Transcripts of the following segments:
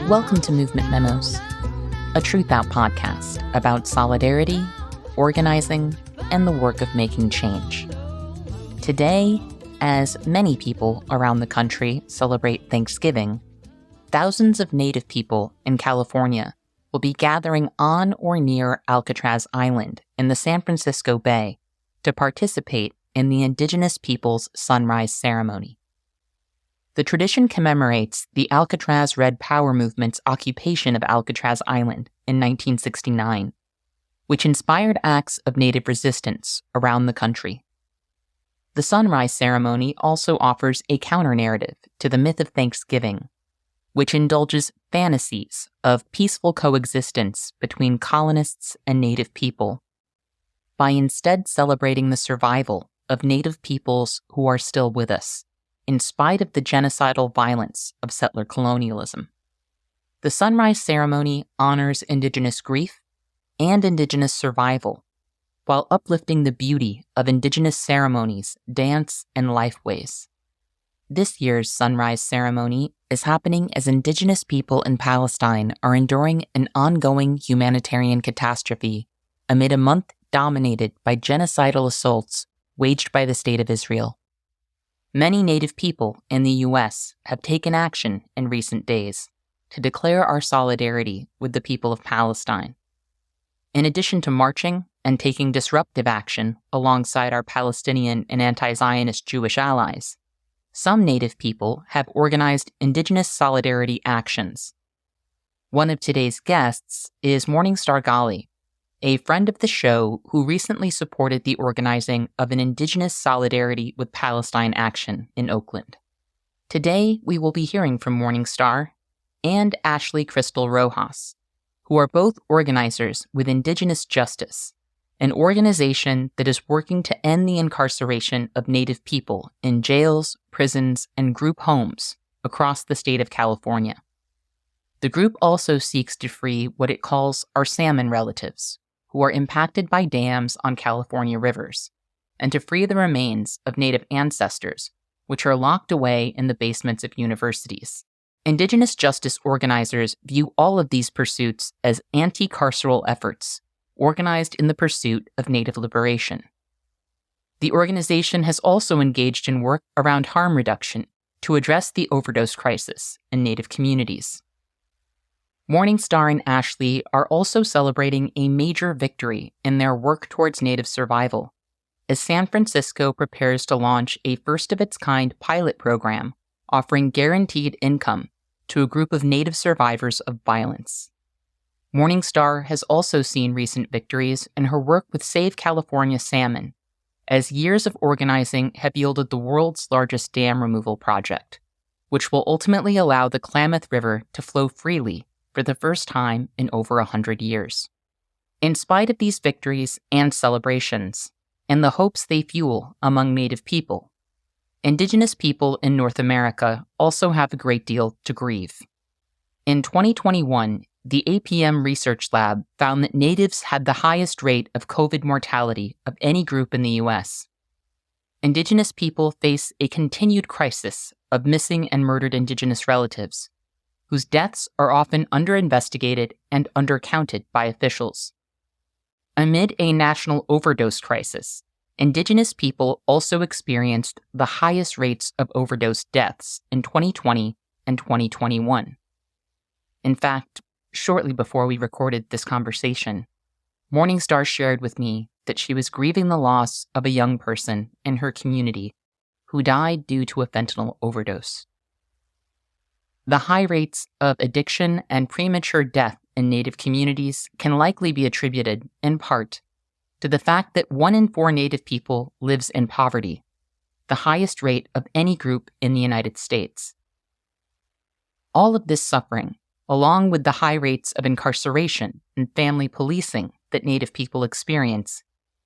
Welcome to Movement Memos, a TRUTHOUT podcast about solidarity, organizing, and the work of making change. Today, as many people around the country celebrate Thanksgiving, thousands of Native people in California will be gathering on or near Alcatraz Island in the San Francisco Bay to participate in the Indigenous people's sunrise ceremony. The tradition commemorates the Alcatraz Red Power movement's occupation of Alcatraz Island in 1969, which inspired acts of Native resistance around the country. The sunrise ceremony also offers a counter-narrative to the myth of Thanksgiving, which indulges fantasies of peaceful coexistence between colonists and Native people, by instead celebrating the survival of Native peoples who are still with us, in spite of the genocidal violence of settler colonialism. The sunrise ceremony honors Indigenous grief and Indigenous survival, while uplifting the beauty of Indigenous ceremonies, dance, and lifeways. This year's sunrise ceremony is happening as Indigenous people in Palestine are enduring an ongoing humanitarian catastrophe amid a month dominated by genocidal assaults waged by the State of Israel. Many Native people in the U.S. have taken action in recent days to declare our solidarity with the people of Palestine. In addition to marching and taking disruptive action alongside our Palestinian and anti-Zionist Jewish allies, some Native people have organized Indigenous solidarity actions. One of today's guests is Morningstar Gali, a friend of the show who recently supported the organizing of an Indigenous Solidarity with Palestine action in Oakland. Today, we will be hearing from Morningstar and Ashley Crystal Rojas, who are both organizers with Indigenous Justice, an organization that is working to end the incarceration of Native people in jails, prisons, and group homes across the state of California. The group also seeks to free what it calls our salmon relatives, who are impacted by dams on California rivers, and to free the remains of Native ancestors, which are locked away in the basements of universities. Indigenous justice organizers view all of these pursuits as anti-carceral efforts, organized in the pursuit of Native liberation. The organization has also engaged in work around harm reduction to address the overdose crisis in Native communities. Morningstar and Ashley are also celebrating a major victory in their work towards Native survival, as San Francisco prepares to launch a first-of-its-kind pilot program offering guaranteed income to a group of Native survivors of violence. Morningstar has also seen recent victories in her work with Save California Salmon, as years of organizing have yielded the world's largest dam removal project, which will ultimately allow the Klamath River to flow freely for the first time in over 100 years. In spite of these victories and celebrations, and the hopes they fuel among Native people, Indigenous people in North America also have a great deal to grieve. In 2021, the APM Research Lab found that Natives had the highest rate of COVID mortality of any group in the U.S. Indigenous people face a continued crisis of missing and murdered Indigenous relatives, whose deaths are often underinvestigated and undercounted by officials. Amid a national overdose crisis, Indigenous people also experienced the highest rates of overdose deaths in 2020 and 2021. In fact, shortly before we recorded this conversation, Morningstar shared with me that she was grieving the loss of a young person in her community who died due to a fentanyl overdose. The high rates of addiction and premature death in Native communities can likely be attributed, in part, to the fact that 1 in 4 Native people lives in poverty, the highest rate of any group in the United States. All of this suffering, along with the high rates of incarceration and family policing that Native people experience,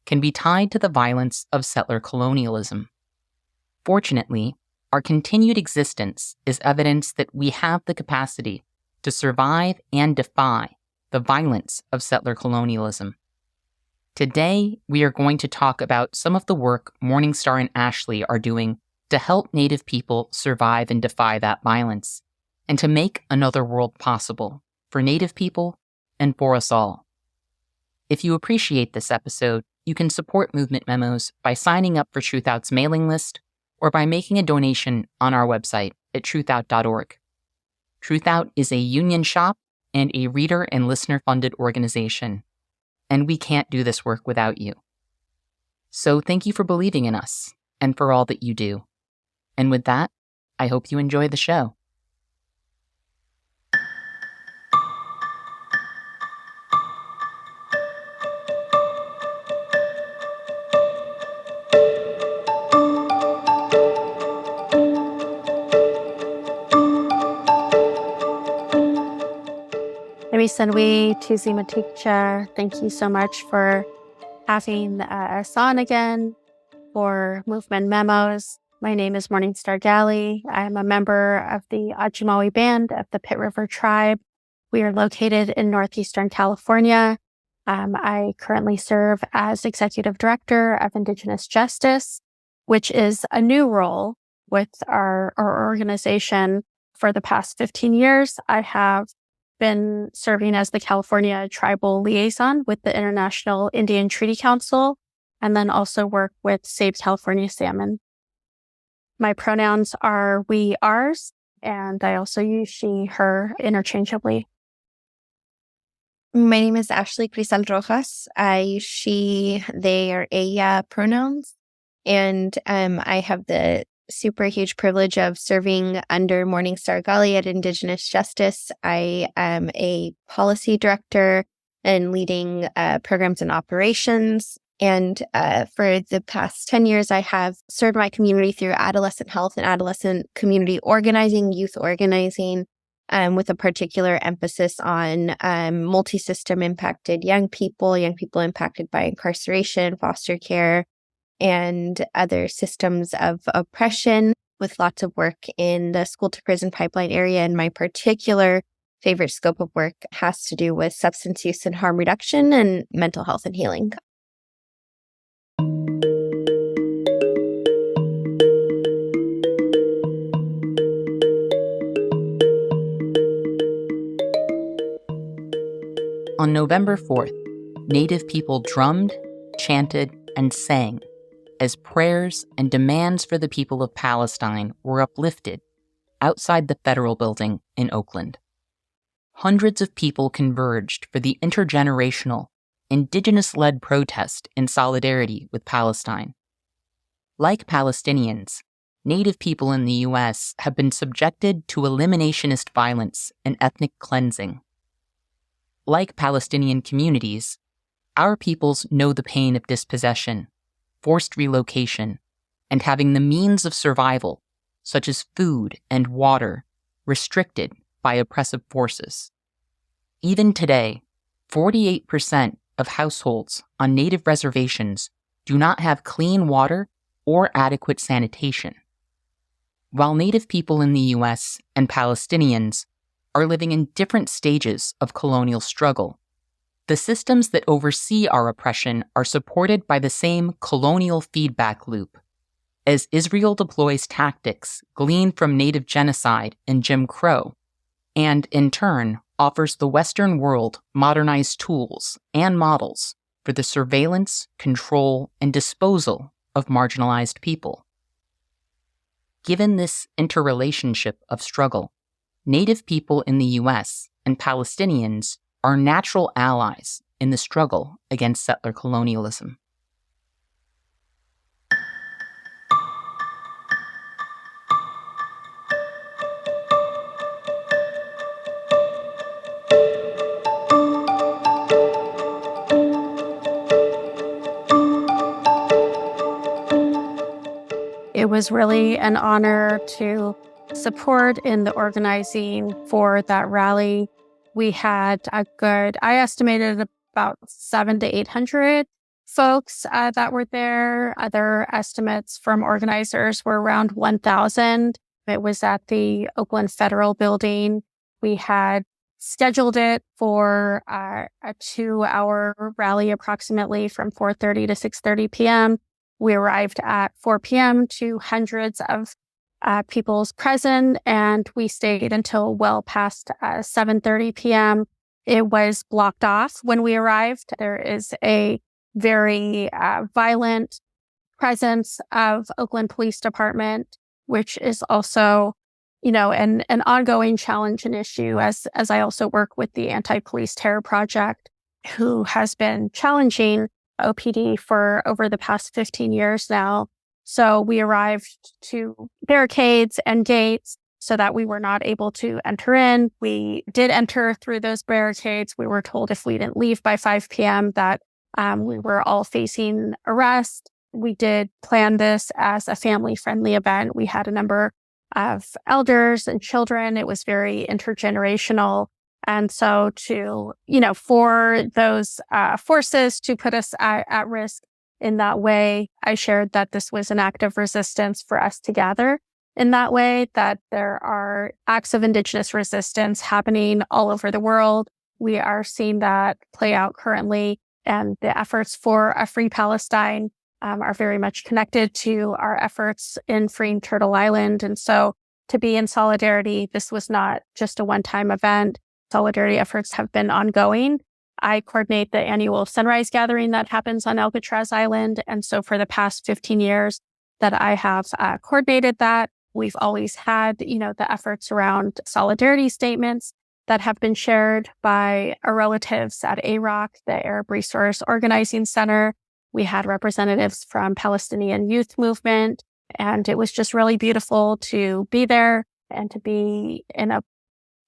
can be tied to the violence of settler colonialism. Fortunately, our continued existence is evidence that we have the capacity to survive and defy the violence of settler colonialism. Today, we are going to talk about some of the work Morningstar and Ashley are doing to help Native people survive and defy that violence, and to make another world possible for Native people and for us all. If you appreciate this episode, you can support Movement Memos by signing up for TruthOut's mailing list or by making a donation on our website at truthouts.org. TruthOut is a union shop and a reader and listener-funded organization, and we can't do this work without you. So thank you for believing in us and for all that you do. And with that, I hope you enjoy the show. Sanwi Tuzima. Thank you so much for having us on again for Movement Memos. My name is Morningstar Gali. I am a member of the Ajumawi Band of the Pit River Tribe. We are located in Northeastern California. I currently serve as Executive Director of Indigenous Justice, which is a new role with our organization. For the past 15 years, I have been serving as the California Tribal Liaison with the International Indian Treaty Council, and then also work with Save California Salmon. My pronouns are we, ours, and I also use she, her interchangeably. My name is Ashley Crystal Rojas. I, she, they, or ella pronouns, and I have the super huge privilege of serving under Morningstar Gali at Indigenous Justice. I am a policy director and leading programs and operations. And for the past 10 years, I have served my community through adolescent health and adolescent community organizing, youth organizing, with a particular emphasis on multi-system impacted young people impacted by incarceration, foster care, and other systems of oppression, with lots of work in the school to prison pipeline area. And my particular favorite scope of work has to do with substance use and harm reduction and mental health and healing. On November 4th, Native people drummed, chanted, and sang as prayers and demands for the people of Palestine were uplifted outside the federal building in Oakland. Hundreds of people converged for the intergenerational, Indigenous-led protest in solidarity with Palestine. Like Palestinians, Native people in the U.S. have been subjected to eliminationist violence and ethnic cleansing. Like Palestinian communities, our peoples know the pain of dispossession, forced relocation, and having the means of survival, such as food and water, restricted by oppressive forces. Even today, 48% of households on Native reservations do not have clean water or adequate sanitation. While Native people in the U.S. and Palestinians are living in different stages of colonial struggle, the systems that oversee our oppression are supported by the same colonial feedback loop, as Israel deploys tactics gleaned from Native genocide and Jim Crow, and in turn offers the Western world modernized tools and models for the surveillance, control, and disposal of marginalized people. Given this interrelationship of struggle, Native people in the U.S. and Palestinians are natural allies in the struggle against settler colonialism. It was really an honor to support in the organizing for that rally. We had I estimated about 700 to 800 folks that were there. Other estimates from organizers were around 1,000. It was at the Oakland Federal Building. We had scheduled it for a 2-hour rally approximately from 4:30 to 6:30 p.m. We arrived at 4 p.m. to hundreds of people's present, and we stayed until well past 7:30 p.m. It was blocked off when we arrived. There is a very violent presence of Oakland Police Department, which is also, an ongoing challenge and issue as I also work with the Anti-Police Terror Project, who has been challenging OPD for over the past 15 years now. So we arrived to barricades and gates so that we were not able to enter in. We did enter through those barricades. We were told if we didn't leave by 5 p.m. that we were all facing arrest. We did plan this as a family-friendly event. We had a number of elders and children. It was very intergenerational. And so for those forces to put us at risk in that way, I shared that this was an act of resistance for us to gather in that way, that there are acts of Indigenous resistance happening all over the world. We are seeing that play out currently, and the efforts for a free Palestine are very much connected to our efforts in freeing Turtle Island. And so to be in solidarity, this was not just a one-time event. Solidarity efforts have been ongoing. I coordinate the annual sunrise gathering that happens on Alcatraz Island. And so for the past 15 years that I have coordinated that, we've always had, the efforts around solidarity statements that have been shared by our relatives at AROC, the Arab Resource Organizing Center. We had representatives from Palestinian Youth Movement, and it was just really beautiful to be there and to be in a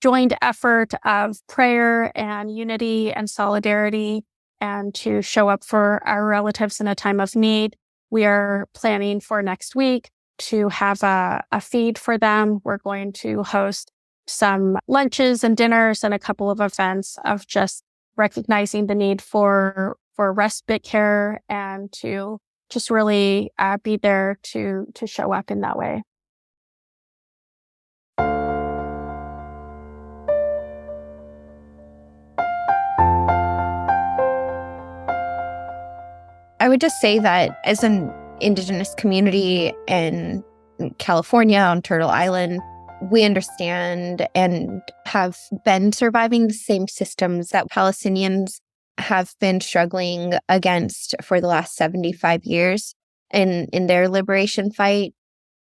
joined effort of prayer and unity and solidarity, and to show up for our relatives in a time of need. We are planning for next week to have a feed for them. We're going to host some lunches and dinners and a couple of events of just recognizing the need for respite care and to just really be there to show up in that way. I would just say that as an Indigenous community in California on Turtle Island, we understand and have been surviving the same systems that Palestinians have been struggling against for the last 75 years in their liberation fight.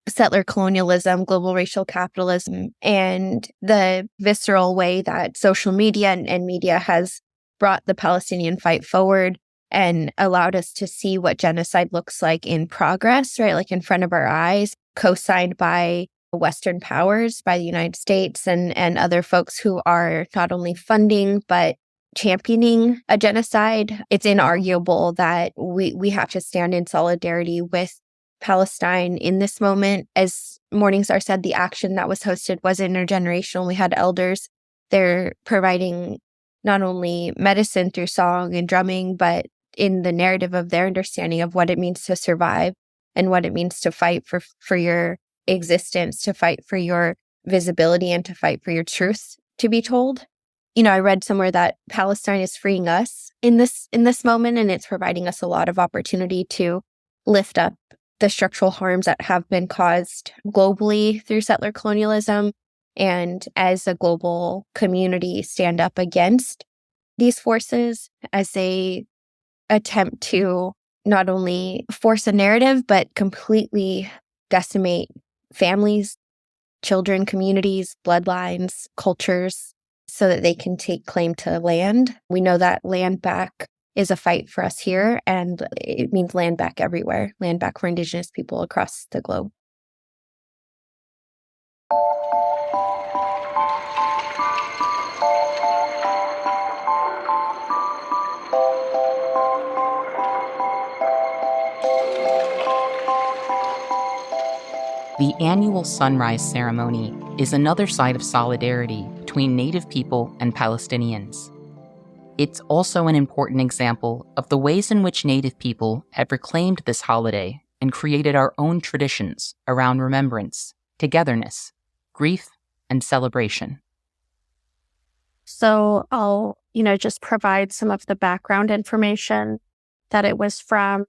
Settler colonialism, global racial capitalism, and the visceral way that social media and media has brought the Palestinian fight forward and allowed us to see what genocide looks like in progress, right? Like in front of our eyes, co-signed by Western powers, by the United States and other folks who are not only funding, but championing a genocide. It's inarguable that we have to stand in solidarity with Palestine in this moment. As Morningstar said, the action that was hosted was intergenerational. We had elders. They're providing not only medicine through song and drumming, but in the narrative of their understanding of what it means to survive and what it means to fight for your existence, to fight for your visibility, and to fight for your truth to be told. I read somewhere that Palestine is freeing us in this moment, and it's providing us a lot of opportunity to lift up the structural harms that have been caused globally through settler colonialism, and as a global community stand up against these forces as they attempt to not only force a narrative, but completely decimate families, children, communities, bloodlines, cultures, so that they can take claim to land. We know that land back is a fight for us here, and it means land back everywhere, land back for Indigenous people across the globe. The annual sunrise ceremony is another side of solidarity between Native people and Palestinians. It's also an important example of the ways in which Native people have reclaimed this holiday and created our own traditions around remembrance, togetherness, grief, and celebration. So I'll, just provide some of the background information that it was from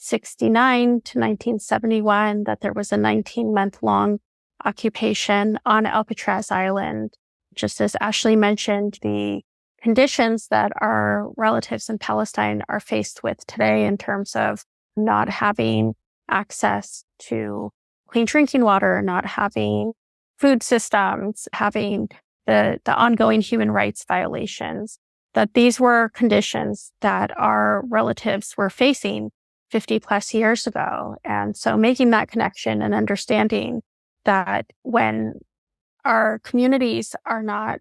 1969 to 1971 that there was a 19-month-long occupation on Alcatraz Island. Just as Ashley mentioned, the conditions that our relatives in Palestine are faced with today in terms of not having access to clean drinking water, not having food systems, having the ongoing human rights violations, that these were conditions that our relatives were facing 50 plus years ago. And so making that connection and understanding that when our communities are not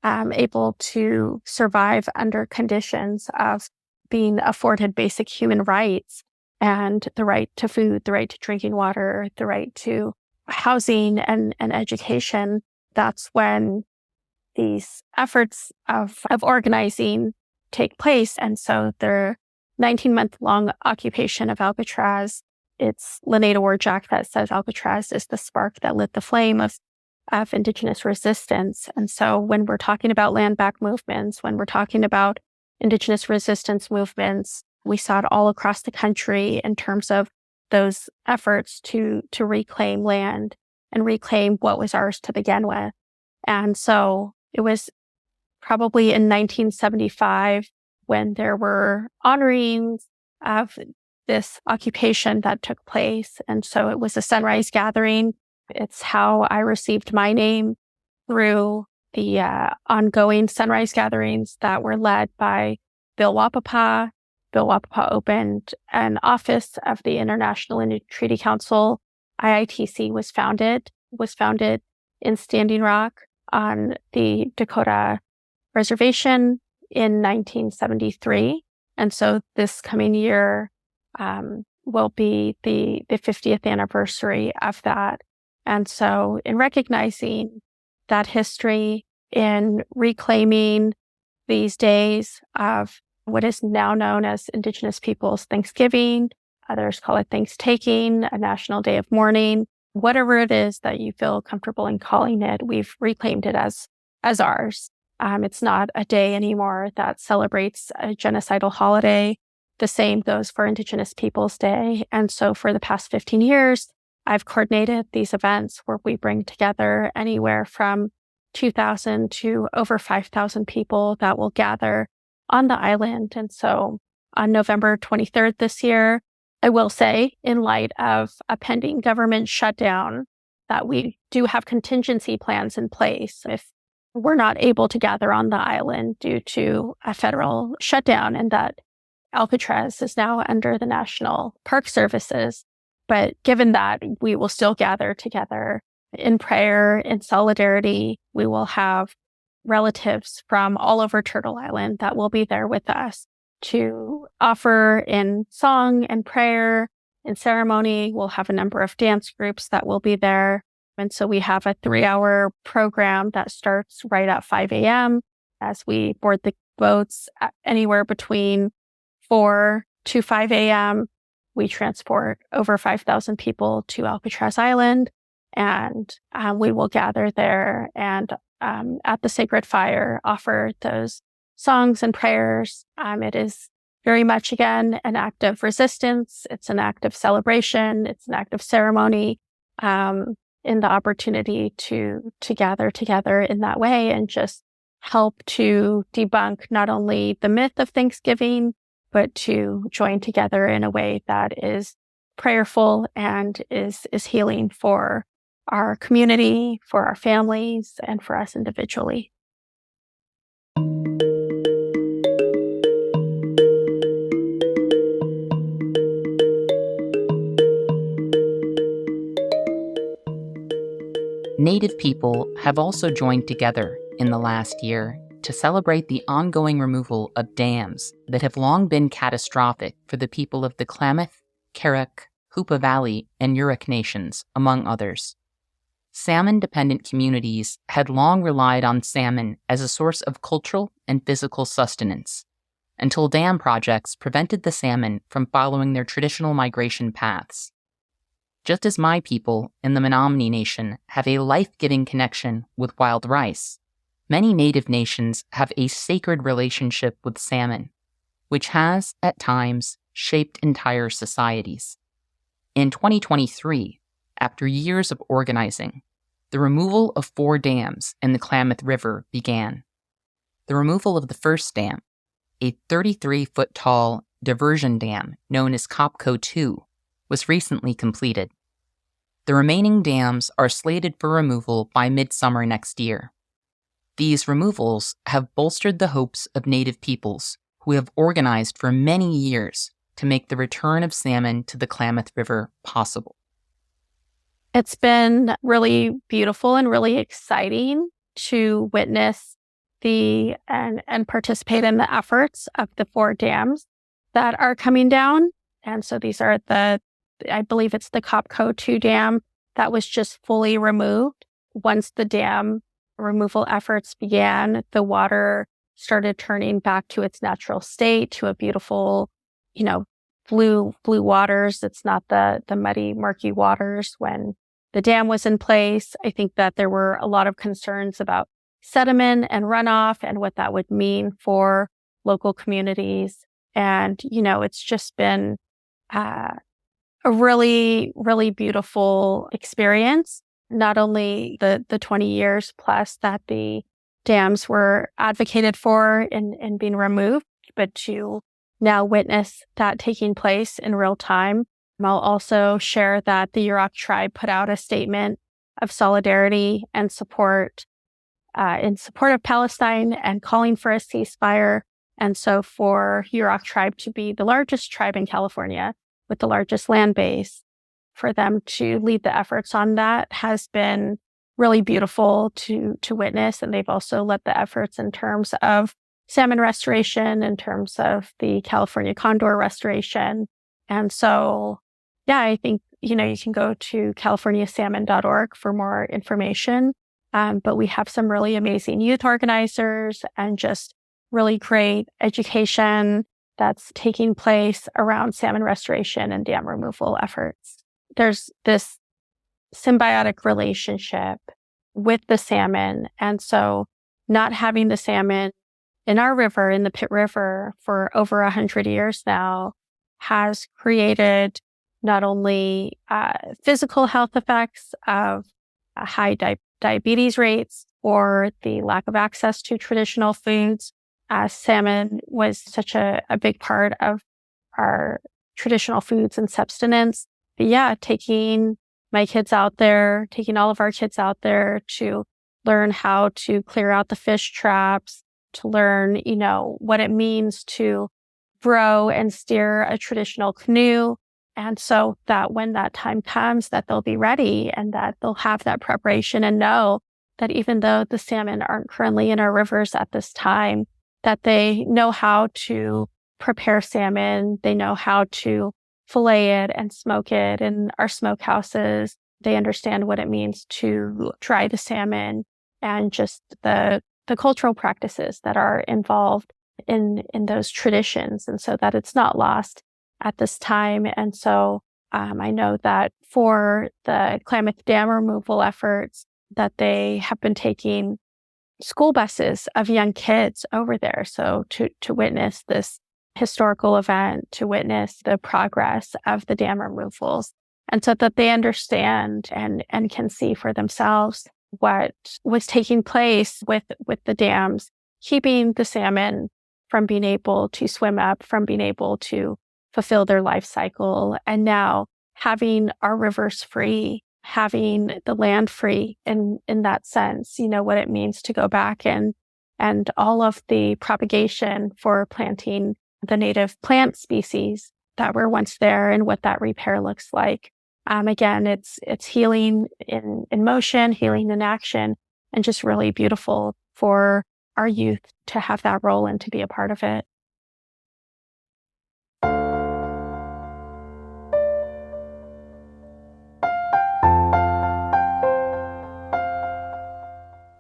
able to survive under conditions of being afforded basic human rights and the right to food, the right to drinking water, the right to housing and education, that's when these efforts of organizing take place. And so the 19-month-long occupation of Alcatraz, it's Lene Dvorak that says Alcatraz is the spark that lit the flame of Indigenous resistance. And so when we're talking about land back movements, when we're talking about Indigenous resistance movements, we saw it all across the country in terms of those efforts to reclaim land and reclaim what was ours to begin with. And so it was probably in 1975 when there were honorings of this occupation that took place. And so it was a sunrise gathering. It's how I received my name through the ongoing sunrise gatherings that were led by Bill Wapapa. Bill Wapapa opened an office of the International Indian Treaty Council. IITC was founded in Standing Rock on the Dakota Reservation in 1973. And so this coming year will be the 50th anniversary of that. And so in recognizing that history, in reclaiming these days of what is now known as Indigenous Peoples Thanksgiving, others call it Thanksgiving, a national day of mourning, whatever it is that you feel comfortable in calling it, we've reclaimed it as ours. It's not a day anymore that celebrates a genocidal holiday. The same goes for Indigenous Peoples Day. And so for the past 15 years, I've coordinated these events where we bring together anywhere from 2,000 to over 5,000 people that will gather on the island. And so on November 23rd this year, I will say, in light of a pending government shutdown, that we do have contingency plans in place if we're not able to gather on the island due to a federal shutdown, and that Alcatraz is now under the National Park Services. But given that, we will still gather together in prayer, in solidarity. We will have relatives from all over Turtle Island that will be there with us to offer in song and prayer and ceremony. We'll have a number of dance groups that will be there. And so we have a 3-hour program that starts right at 5 a.m. as we board the boats anywhere between 4 to 5 a.m. We transport over 5,000 people to Alcatraz Island, and we will gather there and at the Sacred Fire offer those songs and prayers. It is very much, again, an act of resistance. It's an act of celebration. It's an act of ceremony in the opportunity to gather together in that way and just help to debunk not only the myth of Thanksgiving, but to join together in a way that is prayerful and is healing for our community, for our families, and for us individually. Native people have also joined together in the last year to celebrate the ongoing removal of dams that have long been catastrophic for the people of the Klamath, Karuk, Hoopa Valley, and Yurok nations, among others. Salmon-dependent communities had long relied on salmon as a source of cultural and physical sustenance, until dam projects prevented the salmon from following their traditional migration paths. Just as my people in the Menominee Nation have a life-giving connection with wild rice, many Native nations have a sacred relationship with salmon, which has, at times, shaped entire societies. In 2023, after years of organizing, the removal of 4 dams in the Klamath River began. The removal of the first dam, a 33-foot-tall diversion dam known as Copco 2, was recently completed. The remaining dams are slated for removal by midsummer next year. These removals have bolstered the hopes of Native peoples who have organized for many years to make the return of salmon to the Klamath River possible. It's been really beautiful and really exciting to witness and participate in the efforts of the 4 dams that are coming down. And so these are I believe it's the Copco 2 dam that was just fully removed. Once the dam removal efforts began, the water started turning back to its natural state, to a beautiful, blue waters. It's not the muddy, murky waters when the dam was in place. I think that there were a lot of concerns about sediment and runoff and what that would mean for local communities. And, it's just been a really, really beautiful experience. Not only the 20 years plus that the dams were advocated for and being removed, but to now witness that taking place in real time. I'll also share that the Yurok tribe put out a statement of solidarity and support in support of Palestine and calling for a ceasefire. And so for Yurok tribe to be the largest tribe in California with the largest land base, for them to lead the efforts on that has been really beautiful to witness. And they've also led the efforts in terms of salmon restoration, in terms of the California condor restoration. And so, I think, you can go to californiasalmon.org for more information. But we have some really amazing youth organizers and just really great education that's taking place around salmon restoration and dam removal efforts. There's this symbiotic relationship with the salmon. And so not having the salmon in our river, in the Pitt River, for over 100 years now has created not only physical health effects of high diabetes rates or the lack of access to traditional foods. Salmon was such a big part of our traditional foods and subsistence. But taking my kids out there, taking all of our kids out there to learn how to clear out the fish traps, to learn, what it means to row and steer a traditional canoe. And so that when that time comes, that they'll be ready and that they'll have that preparation and know that even though the salmon aren't currently in our rivers at this time, that they know how to prepare salmon. They know how to fillet it and smoke it in our smokehouses. They understand what it means to dry the salmon and just the cultural practices that are involved in those traditions. And so that it's not lost at this time. And so I know that for the Klamath Dam removal efforts, that they have been taking school buses of young kids over there. So to witness this historical event, to witness the progress of the dam removals, and so that they understand and can see for themselves what was taking place with the dams, keeping the salmon from being able to swim up, from being able to fulfill their life cycle, and now having our rivers free, having the land free in that sense, what it means to go back and all of the propagation for planting the native plant species that were once there and what that repair looks like. Again, it's healing in motion, healing in action, and just really beautiful for our youth to have that role and to be a part of it.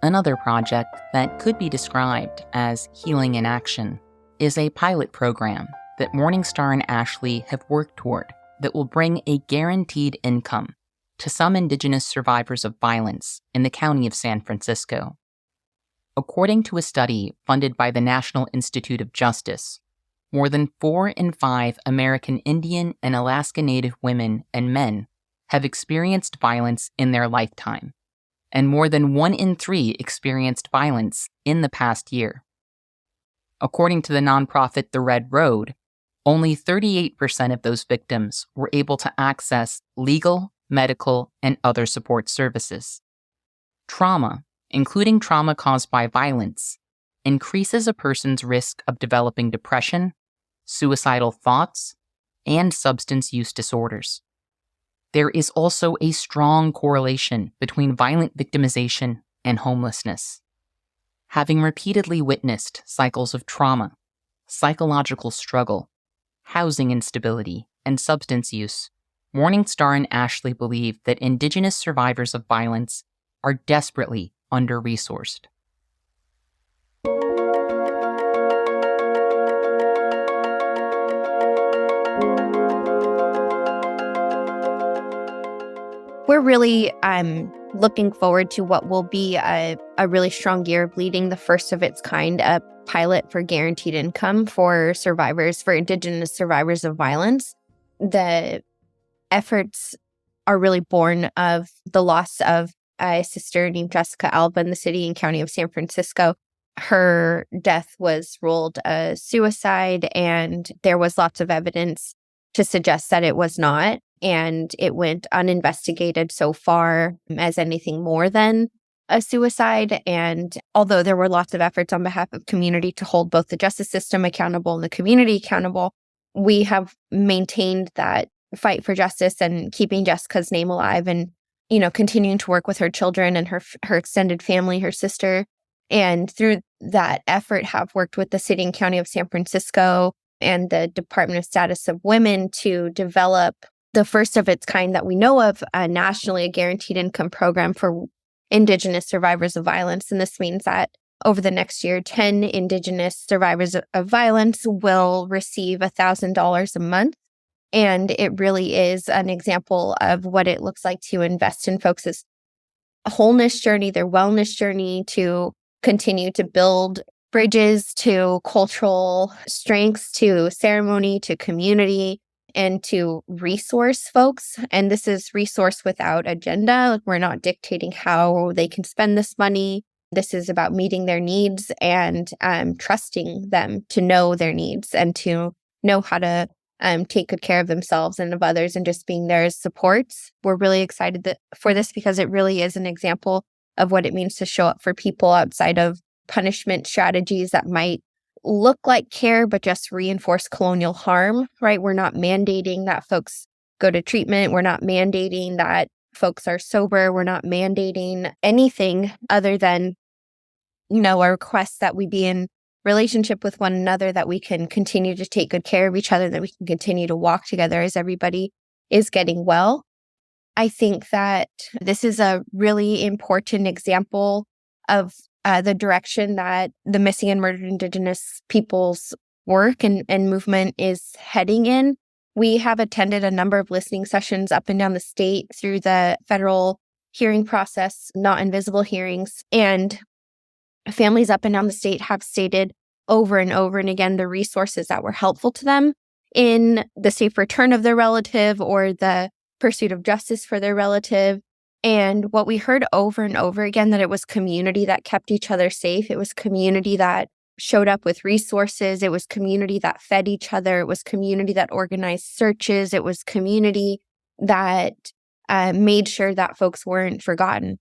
Another project that could be described as healing in action is a pilot program that Morningstar and Ashley have worked toward that will bring a guaranteed income to some Indigenous survivors of violence in the county of San Francisco. According to a study funded by the National Institute of Justice, more than 4 in 5 American Indian and Alaska Native women and men have experienced violence in their lifetime, and more than 1 in 3 experienced violence in the past year. According to the nonprofit The Red Road, only 38% of those victims were able to access legal, medical, and other support services. Trauma, including trauma caused by violence, increases a person's risk of developing depression, suicidal thoughts, and substance use disorders. There is also a strong correlation between violent victimization and homelessness. Having repeatedly witnessed cycles of trauma, psychological struggle, housing instability, and substance use, Morningstar and Ashley believe that Indigenous survivors of violence are desperately under-resourced. We're really looking forward to what will be a really strong year of leading the first of its kind, a pilot for guaranteed income for Indigenous survivors of violence. The efforts are really born of the loss of a sister named Jessica Alba in the city and county of San Francisco. Her death was ruled a suicide, and there was lots of evidence to suggest that it was not. And it went uninvestigated so far as anything more than a suicide. And although there were lots of efforts on behalf of community to hold both the justice system accountable and the community accountable, we have maintained that fight for justice and keeping Jessica's name alive and, continuing to work with her children and her extended family, her sister. And through that effort, have worked with the city and county of San Francisco and the Department of Status of Women to develop the first of its kind that we know of, nationally, a guaranteed income program for Indigenous survivors of violence. And this means that over the next year, 10 Indigenous survivors of violence will receive $1,000 a month. And it really is an example of what it looks like to invest in folks' wholeness journey, their wellness journey, to continue to build bridges to cultural strengths, to ceremony, to community, and to resource folks. And this is resource without agenda. We're not dictating how they can spend this money. This is about meeting their needs and trusting them to know their needs and to know how to take good care of themselves and of others, and just being there as supports. We're really excited for this because it really is an example of what it means to show up for people outside of punishment strategies that might look like care, but just reinforce colonial harm, right? We're not mandating that folks go to treatment. We're not mandating that folks are sober. We're not mandating anything other than, a request that we be in relationship with one another, that we can continue to take good care of each other, that we can continue to walk together as everybody is getting well. I think that this is a really important example of the direction that the missing and murdered Indigenous peoples' work and movement is heading in. We have attended a number of listening sessions up and down the state through the federal hearing process, not invisible hearings, and families up and down the state have stated over and over and again the resources that were helpful to them in the safe return of their relative or the pursuit of justice for their relative. And what we heard over and over again, that it was community that kept each other safe. It was community that showed up with resources. It was community that fed each other. It was community that organized searches. It was community that made sure that folks weren't forgotten.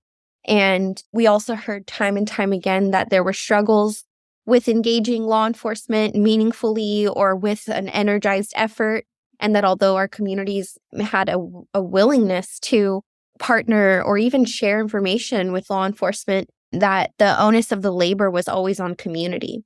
And we also heard time and time again that there were struggles with engaging law enforcement meaningfully or with an energized effort. And that although our communities had a willingness to partner or even share information with law enforcement, that the onus of the labor was always on community.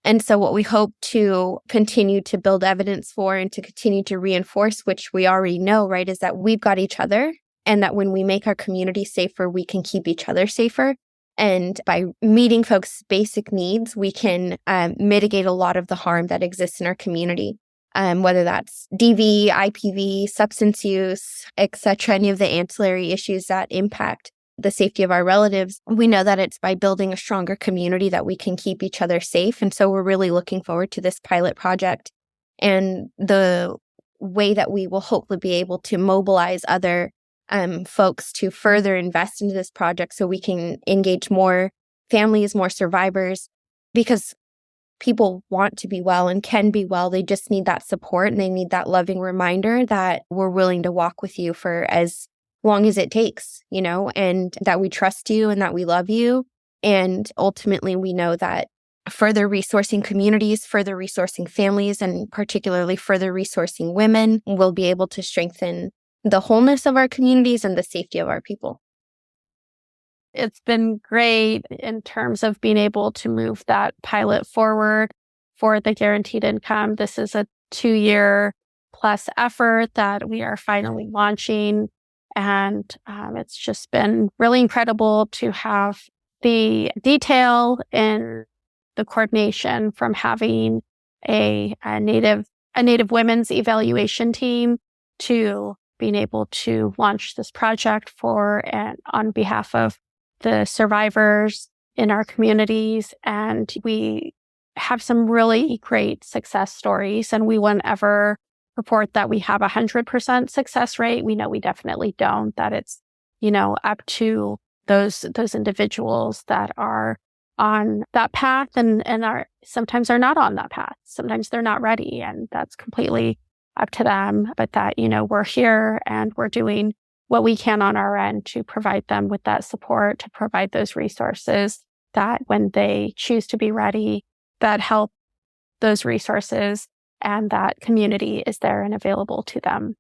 And so what we hope to continue to build evidence for and to continue to reinforce, which we already know, right, is that we've got each other, and that when we make our community safer, we can keep each other safer. And by meeting folks' basic needs, we can mitigate a lot of the harm that exists in our community. Whether that's DV, IPV, substance use, etc., any of the ancillary issues that impact the safety of our relatives. We know that it's by building a stronger community that we can keep each other safe. And so we're really looking forward to this pilot project and the way that we will hopefully be able to mobilize other folks to further invest into this project so we can engage more families, more survivors, because people want to be well and can be well. They just need that support, and they need that loving reminder that we're willing to walk with you for as long as it takes, and that we trust you and that we love you. And ultimately, we know that further resourcing communities, further resourcing families, and particularly further resourcing women will be able to strengthen the wholeness of our communities and the safety of our people. It's been great in terms of being able to move that pilot forward for the guaranteed income. This is a 2-year plus effort that we are finally launching. And it's just been really incredible to have the detail and the coordination from having a Native women's evaluation team to being able to launch this project for and on behalf of the survivors in our communities. And we have some really great success stories, and we won't ever report that we have 100% success rate. We know we definitely don't, that it's, up to those individuals that are on that path and sometimes are not on that path. Sometimes they're not ready, and that's completely up to them. But that, we're here and we're doing what we can on our end to provide them with that support, to provide those resources that when they choose to be ready, that help those resources and that community is there and available to them.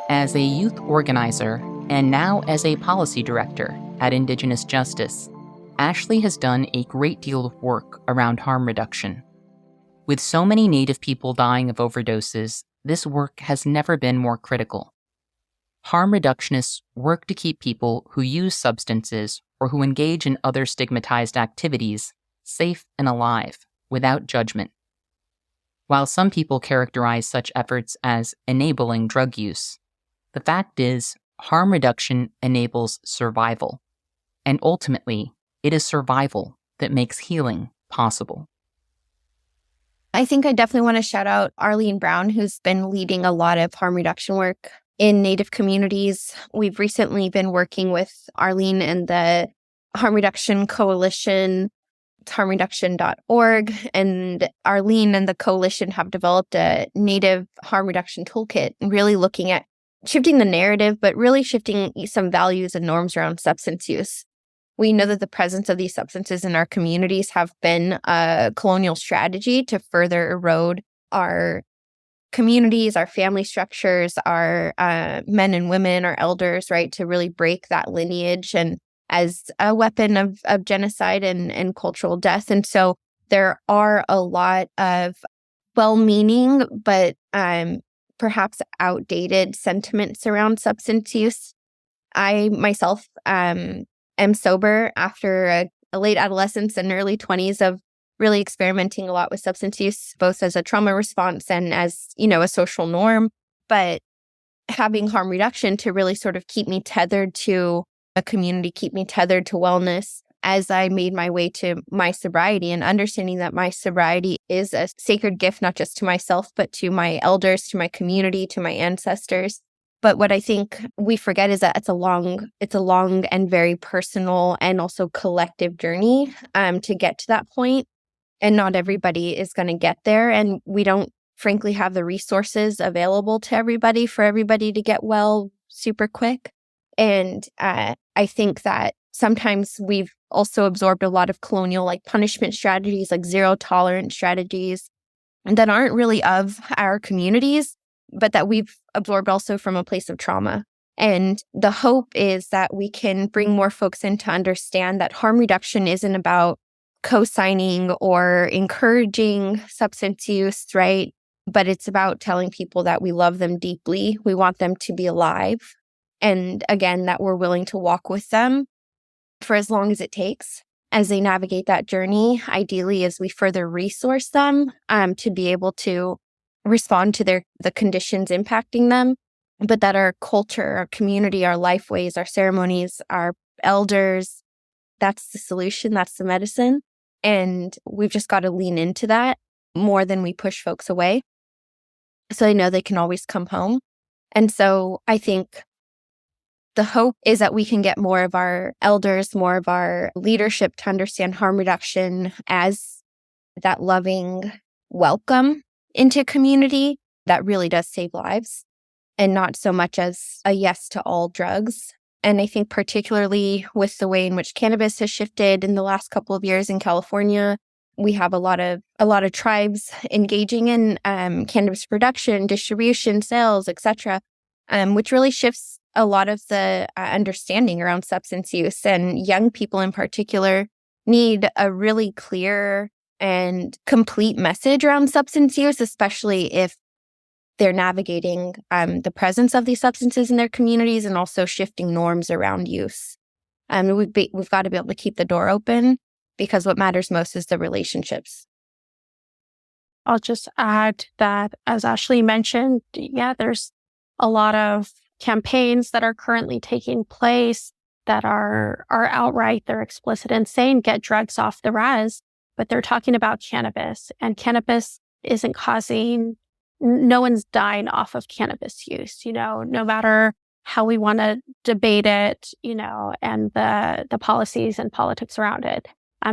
As a youth organizer and now as a policy director at Indigenous Justice, Ashley has done a great deal of work around harm reduction. With so many Native people dying of overdoses, this work has never been more critical. Harm reductionists work to keep people who use substances or who engage in other stigmatized activities safe and alive, without judgment. While some people characterize such efforts as enabling drug use, the fact is, harm reduction enables survival, and ultimately, it is survival that makes healing possible. I think I definitely want to shout out Arlene Brown, who's been leading a lot of harm reduction work in Native communities. We've recently been working with Arlene and the Harm Reduction Coalition, harmreduction.org, and Arlene and the coalition have developed a Native harm reduction toolkit, really looking at shifting the narrative, but really shifting some values and norms around substance use. We know that the presence of these substances in our communities have been a colonial strategy to further erode our communities, our family structures, our men and women, our elders, right, to really break that lineage and as a weapon of genocide and cultural death. And so there are a lot of well-meaning, but perhaps outdated sentiments around substance use. I myself am sober after a late adolescence and early 20s of really experimenting a lot with substance use, both as a trauma response and as, a social norm. But having harm reduction to really sort of keep me tethered to a community, keep me tethered to wellness as I made my way to my sobriety, and understanding that my sobriety is a sacred gift, not just to myself, but to my elders, to my community, to my ancestors. But what I think we forget is that it's a long and very personal and also collective journey to get to that point. And not everybody is going to get there. And we don't, frankly, have the resources available to everybody for everybody to get well super quick. And I think that sometimes we've also absorbed a lot of colonial punishment strategies, like zero tolerance strategies, and that aren't really of our communities, but that we've absorbed also from a place of trauma. And the hope is that we can bring more folks in to understand that harm reduction isn't about co-signing or encouraging substance use, right? But it's about telling people that we love them deeply. We want them to be alive. And again, that we're willing to walk with them for as long as it takes as they navigate that journey, ideally as we further resource them to be able to respond to the conditions impacting them, but that our culture, our community, our life ways, our ceremonies, our elders, that's the solution, that's the medicine. And we've just got to lean into that more than we push folks away, so they know they can always come home. And so I think the hope is that we can get more of our elders, more of our leadership to understand harm reduction as that loving welcome into community that really does save lives, and not so much as a yes to all drugs. And I think particularly with the way in which cannabis has shifted in the last couple of years in California, we have a lot of tribes engaging in cannabis production, distribution, sales, etc., which really shifts a lot of the understanding around substance use. And young people in particular need a really clear and complete message around substance use, especially if they're navigating the presence of these substances in their communities and also shifting norms around use. We've got to be able to keep the door open, because what matters most is the relationships. I'll just add that, as Ashley mentioned, there's a lot of campaigns that are currently taking place that are outright, they're explicit and saying get drugs off the res, but they're talking about cannabis, and cannabis isn't causing, no one's dying off of cannabis use, no matter how we want to debate it, and the policies and politics around it.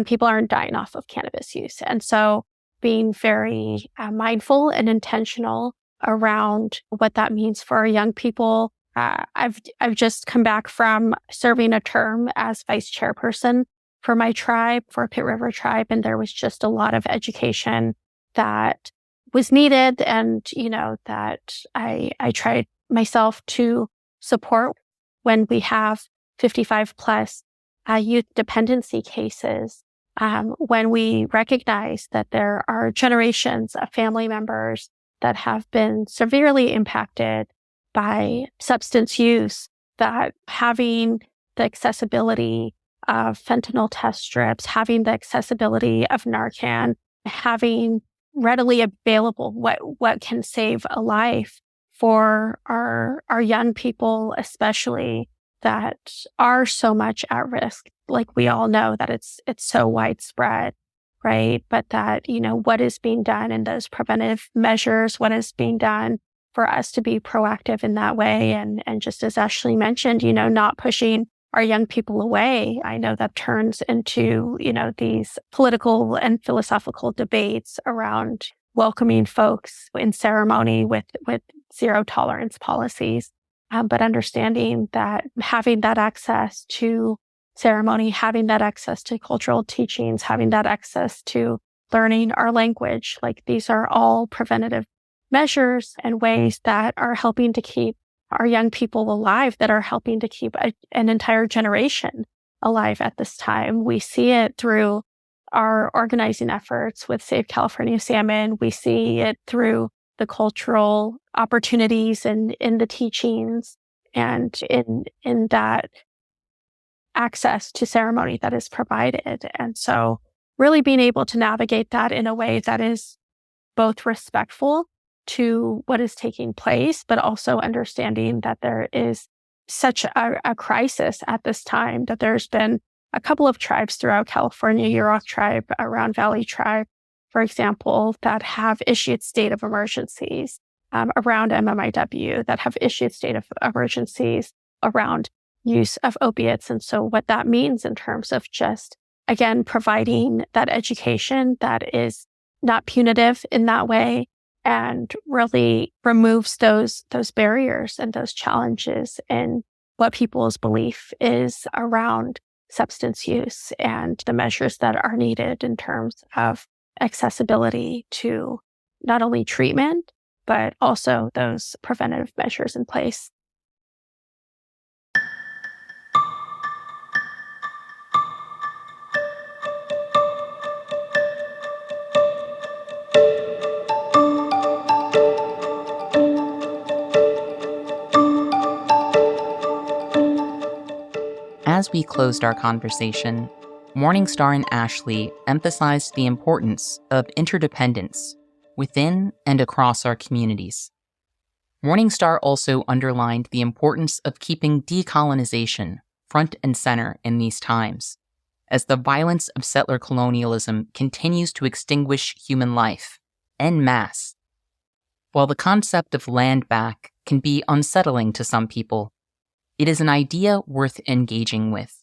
People aren't dying off of cannabis use. And so being very mindful and intentional around what that means for our young people. I've just come back from serving a term as vice chairperson for my tribe, for Pitt River tribe, and there was just a lot of education that was needed, and that I tried myself to support when we have 55 plus youth dependency cases, when we recognize that there are generations of family members that have been severely impacted by substance use, that having the accessibility of fentanyl test strips, having the accessibility of Narcan, having readily available what can save a life for our young people, especially, that are so much at risk. Like, we all know that it's so widespread, right? But that, what is being done in those preventive measures, what is being done for us to be proactive in that way. And just as Ashley mentioned, not pushing our young people away. I know that turns into, these political and philosophical debates around welcoming folks in ceremony with zero tolerance policies. But understanding that having that access to ceremony, having that access to cultural teachings, having that access to learning our language, like, these are all preventative measures and ways that are helping to keep our young people alive, that are helping to keep an entire generation alive at this time. We see it through our organizing efforts with Save California Salmon. We see it through the cultural opportunities and in the teachings and in that access to ceremony that is provided. And so really being able to navigate that in a way that is both respectful to what is taking place, but also understanding that there is such a crisis at this time, that there's been a couple of tribes throughout California, Yurok tribe, Round Valley tribe, for example, that have issued state of emergencies around MMIW, that have issued state of emergencies around use of opiates. And so what that means in terms of just, again, providing that education that is not punitive in that way, and really removes those barriers and those challenges in what people's belief is around substance use and the measures that are needed in terms of accessibility to not only treatment, but also those preventative measures in place. As we closed our conversation, Morningstar and Ashley emphasized the importance of interdependence within and across our communities. Morningstar also underlined the importance of keeping decolonization front and center in these times, as the violence of settler colonialism continues to extinguish human life, en masse. While the concept of land back can be unsettling to some people, it is an idea worth engaging with.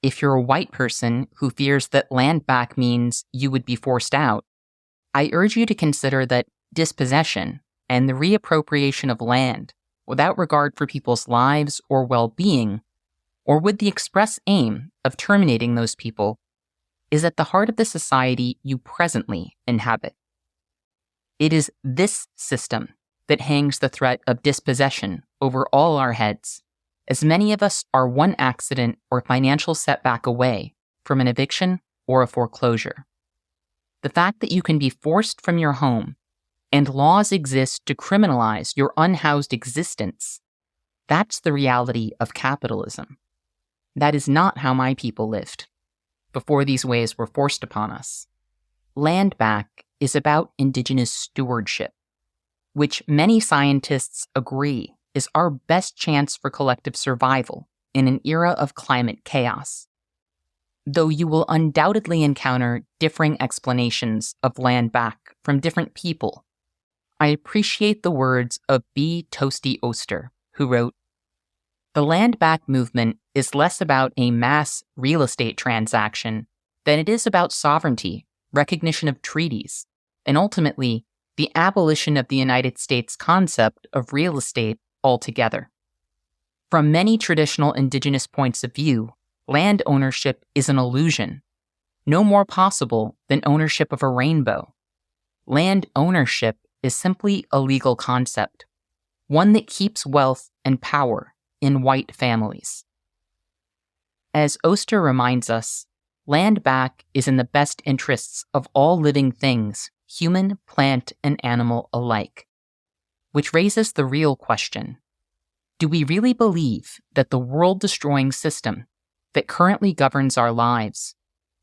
If you're a white person who fears that land back means you would be forced out, I urge you to consider that dispossession and the reappropriation of land without regard for people's lives or well-being, or with the express aim of terminating those people, is at the heart of the society you presently inhabit. It is this system that hangs the threat of dispossession over all our heads, as many of us are one accident or financial setback away from an eviction or a foreclosure. The fact that you can be forced from your home and laws exist to criminalize your unhoused existence, that's the reality of capitalism. That is not how my people lived before these ways were forced upon us. Land back is about Indigenous stewardship, which many scientists agree is our best chance for collective survival in an era of climate chaos. Though you will undoubtedly encounter differing explanations of land back from different people, I appreciate the words of B. Toasty Oster, who wrote, "The land back movement is less about a mass real estate transaction than it is about sovereignty, recognition of treaties, and ultimately the abolition of the United States concept of real estate altogether. From many traditional Indigenous points of view, land ownership is an illusion, no more possible than ownership of a rainbow. Land ownership is simply a legal concept, one that keeps wealth and power in white families." As Oster reminds us, land back is in the best interests of all living things, human, plant, and animal alike. Which raises the real question: do we really believe that the world-destroying system that currently governs our lives,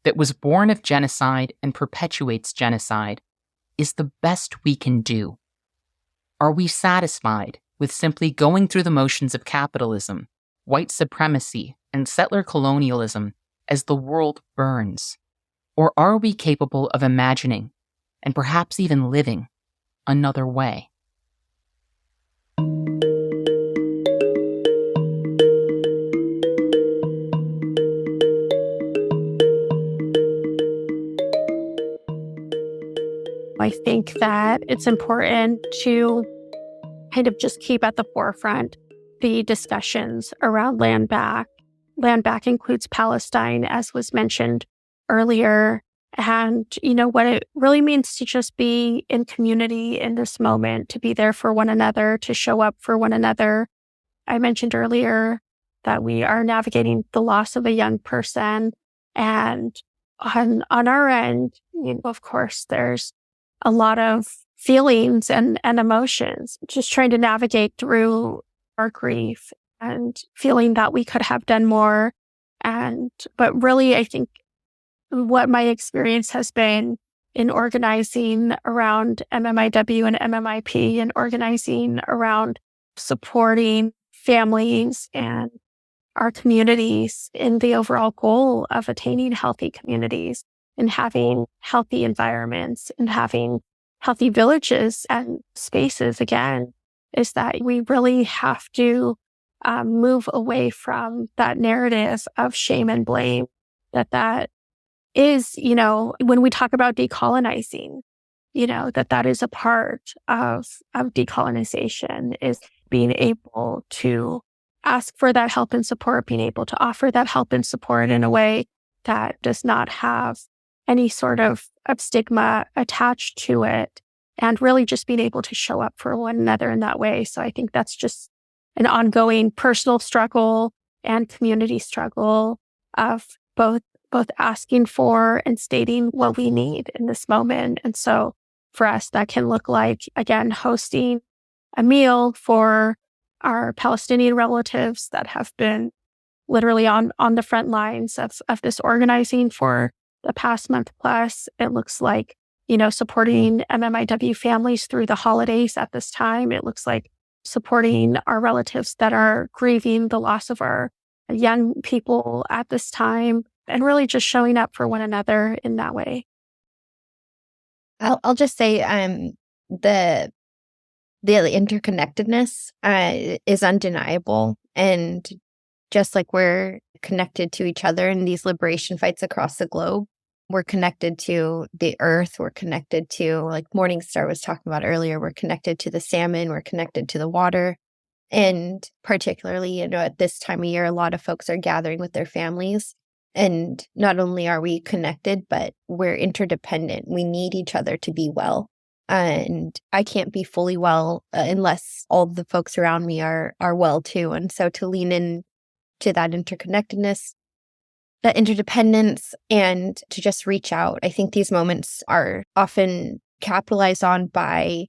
that was born of genocide and perpetuates genocide, is the best we can do? Are we satisfied with simply going through the motions of capitalism, white supremacy, and settler colonialism as the world burns? Or are we capable of imagining, and perhaps even living, another way? I think that it's important to kind of just keep at the forefront the discussions around land back. Land back includes Palestine, as was mentioned earlier, and what it really means to just be in community in this moment, to be there for one another, to show up for one another. I mentioned earlier that we are navigating the loss of a young person, and on our end, of course, there's a lot of feelings and emotions, just trying to navigate through our grief and feeling that we could have done more. But really, I think what my experience has been in organizing around MMIW and MMIP and organizing around supporting families and our communities in the overall goal of attaining healthy communities and having healthy environments and having healthy villages and spaces, again, is that we really have to move away from that narrative of shame and blame that is, when we talk about decolonizing, that is a part of decolonization, is being able to ask for that help and support, being able to offer that help and support in a way that does not have any sort of stigma attached to it, and really just being able to show up for one another in that way. So I think that's just an ongoing personal struggle and community struggle of both asking for and stating what we need in this moment. And so for us, that can look like, again, hosting a meal for our Palestinian relatives that have been literally on the front lines of this organizing for the past month plus. It looks like supporting MMIW families through the holidays at this time. It looks like supporting our relatives that are grieving the loss of our young people at this time, and really just showing up for one another in that way. I'll just say the interconnectedness is undeniable. And just like we're connected to each other in these liberation fights across the globe, we're connected to the earth. We're connected to, like Morningstar was talking about earlier, we're connected to the salmon. We're connected to the water. And particularly, at this time of year, a lot of folks are gathering with their families. And not only are we connected, but we're interdependent. We need each other to be well. And I can't be fully well unless all the folks around me are well too. And so to lean in to that interconnectedness, that interdependence, and to just reach out. I think these moments are often capitalized on by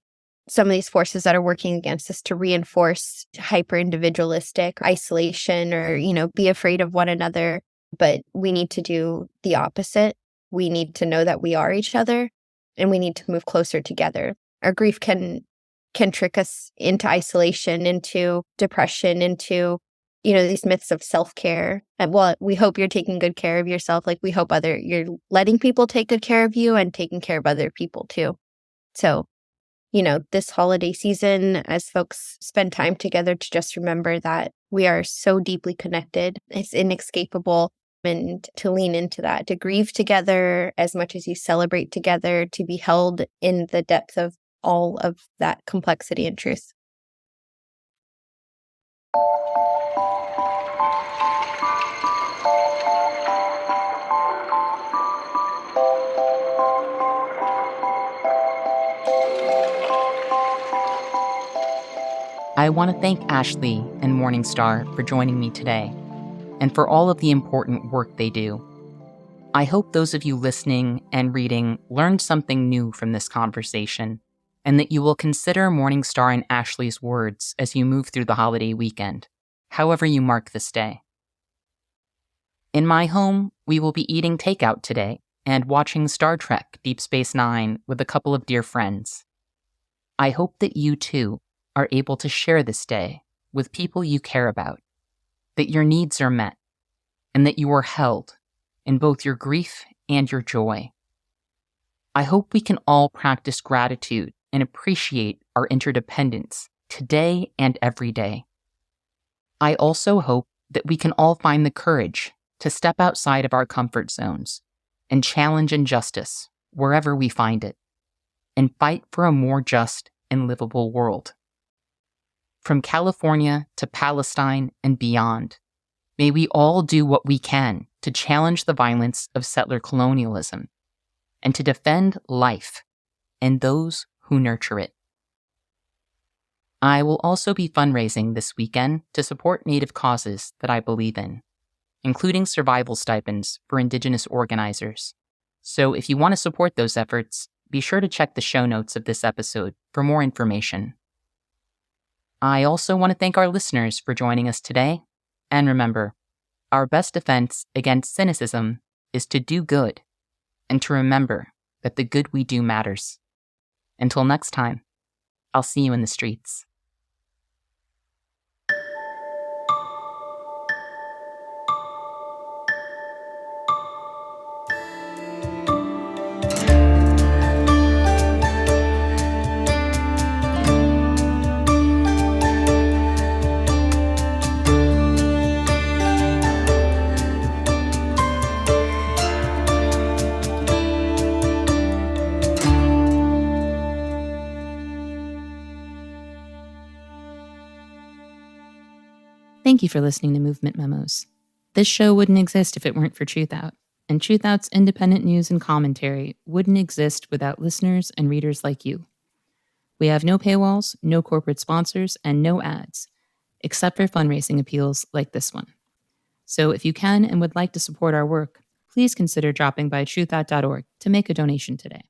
some of these forces that are working against us to reinforce hyper-individualistic isolation or, be afraid of one another. But we need to do the opposite. We need to know that we are each other, and we need to move closer together. Our grief can trick us into isolation, into depression, into these myths of self-care. And we hope you're taking good care of yourself. Like we hope you're letting people take good care of you and taking care of other people too. So, this holiday season, as folks spend time together, to just remember that we are so deeply connected. It's inescapable. And to lean into that, to grieve together as much as you celebrate together, to be held in the depth of all of that complexity and truth. I want to thank Ashley and Morningstar for joining me today, and for all of the important work they do. I hope those of you listening and reading learned something new from this conversation, and that you will consider Morningstar and Ashley's words as you move through the holiday weekend, however you mark this day. In my home, we will be eating takeout today and watching Star Trek Deep Space Nine with a couple of dear friends. I hope that you too are able to share this day with people you care about, that your needs are met, and that you are held in both your grief and your joy. I hope we can all practice gratitude and appreciate our interdependence today and every day. I also hope that we can all find the courage to step outside of our comfort zones and challenge injustice wherever we find it, and fight for a more just and livable world. From California to Palestine and beyond, may we all do what we can to challenge the violence of settler colonialism and to defend life and those who nurture it. I will also be fundraising this weekend to support Native causes that I believe in, including survival stipends for Indigenous organizers. So if you want to support those efforts, be sure to check the show notes of this episode for more information. I also want to thank our listeners for joining us today. And remember, our best defense against cynicism is to do good and to remember that the good we do matters. Until next time, I'll see you in the streets. Thank you for listening to Movement Memos. This show wouldn't exist if it weren't for TRUTHOUT, and TRUTHOUT's independent news and commentary wouldn't exist without listeners and readers like you. We have no paywalls, no corporate sponsors, and no ads, except for fundraising appeals like this one. So if you can and would like to support our work, please consider dropping by truthout.org to make a donation today.